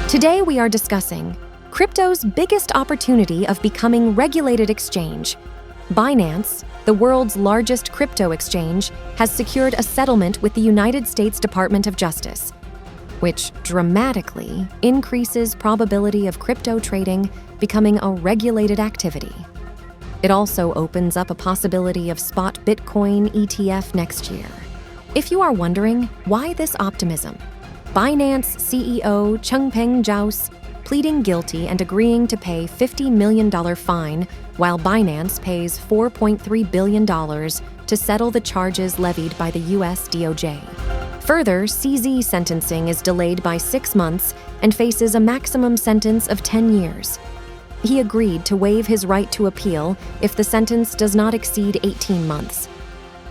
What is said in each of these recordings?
Today we are discussing crypto's biggest opportunity of becoming regulated exchange. Binance, the world's largest crypto exchange, has secured a settlement with the United States Department of Justice, which dramatically increases probability of crypto trading becoming a regulated activity. It also opens up a possibility of spot Bitcoin ETF next year. If you are wondering why this optimism, Binance CEO Changpeng Zhao's pleading guilty and agreeing to pay $50 million fine, while Binance pays $4.3 billion to settle the charges levied by the US DOJ. Further, CZ sentencing is delayed by 6 months and faces a maximum sentence of 10 years. He agreed to waive his right to appeal if the sentence does not exceed 18 months.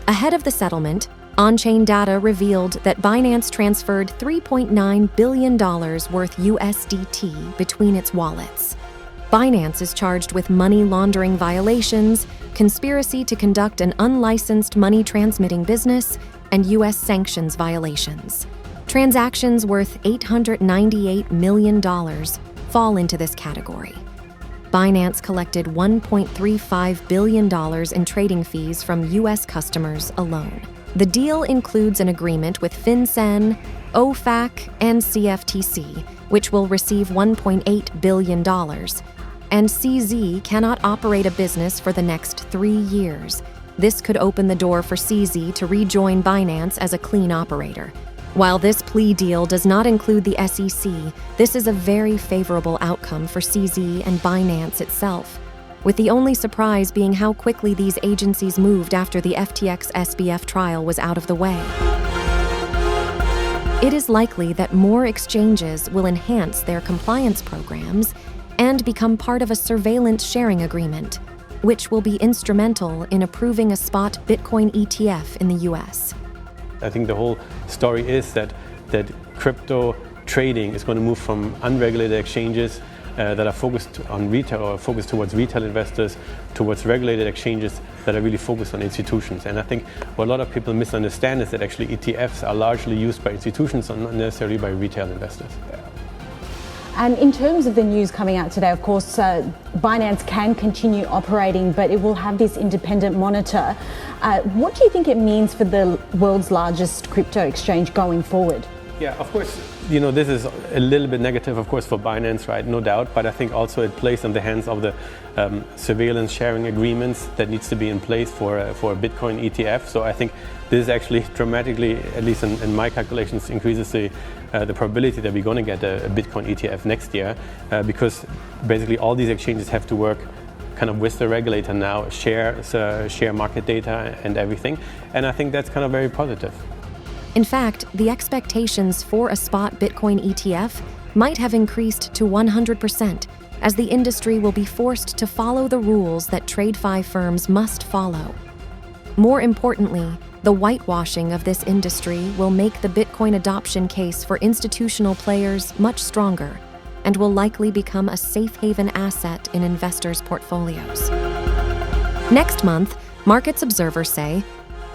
Ahead of the settlement, on-chain data revealed that Binance transferred $3.9 billion worth USDT between its wallets. Binance is charged with money laundering violations, conspiracy to conduct an unlicensed money transmitting business, and US sanctions violations. Transactions worth $898 million fall into this category. Binance collected $1.35 billion in trading fees from US customers alone. The deal includes an agreement with FinCEN, OFAC, and CFTC, which will receive $1.8 billion, and CZ cannot operate a business for the next 3 years. This could open the door for CZ to rejoin Binance as a clean operator. While this plea deal does not include the SEC, this is a very favorable outcome for CZ and Binance itself, with the only surprise being how quickly these agencies moved after the FTX SBF trial was out of the way. It is likely that more exchanges will enhance their compliance programs and become part of a surveillance sharing agreement, which will be instrumental in approving a spot Bitcoin ETF in the US. I think the whole story is that crypto trading is going to move from unregulated exchanges that are focused on retail or focused towards retail investors towards regulated exchanges that are really focused on institutions. And I think what a lot of people misunderstand is that actually ETFs are largely used by institutions and not necessarily by retail investors. And in terms of the news coming out today, of course, Binance can continue operating, but it will have this independent monitor. What do you think it means for the world's largest crypto exchange going forward? Yeah, of course, this is a little bit negative, of course, for Binance, right? No doubt. But I think also it plays in the hands of the surveillance sharing agreements that needs to be in place for a Bitcoin ETF. So I think this actually dramatically, at least in my calculations, increases the probability that we're going to get a Bitcoin ETF next year, because basically all these exchanges have to work kind of with the regulator now, share market data and everything. And I think that's kind of very positive. In fact, the expectations for a spot Bitcoin ETF might have increased to 100%, as the industry will be forced to follow the rules that TradeFi firms must follow. More importantly, the whitewashing of this industry will make the Bitcoin adoption case for institutional players much stronger and will likely become a safe haven asset in investors' portfolios. Next month, markets observers say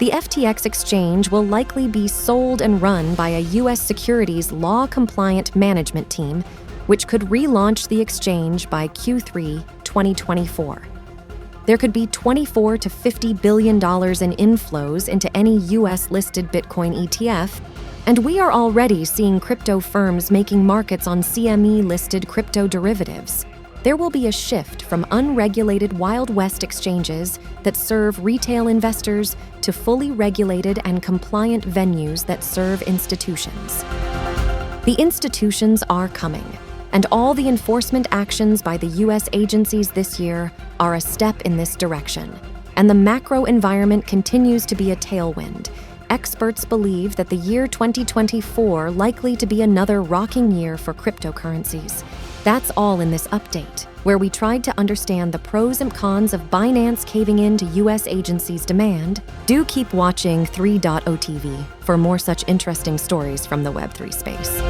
the FTX exchange will likely be sold and run by a U.S. securities law-compliant management team, which could relaunch the exchange by Q3 2024. There could be $24 to $50 billion in inflows into any U.S.-listed Bitcoin ETF, and we are already seeing crypto firms making markets on CME-listed crypto derivatives. There will be a shift from unregulated Wild West exchanges that serve retail investors to fully regulated and compliant venues that serve institutions. The institutions are coming, and all the enforcement actions by the U.S. agencies this year are a step in this direction. And the macro environment continues to be a tailwind. Experts believe that the year 2024 likely to be another rocking year for cryptocurrencies. That's all in this update, where we tried to understand the pros and cons of Binance caving in to U.S. agencies' demand. Do keep watching 3.0 TV for more such interesting stories from the Web3 space.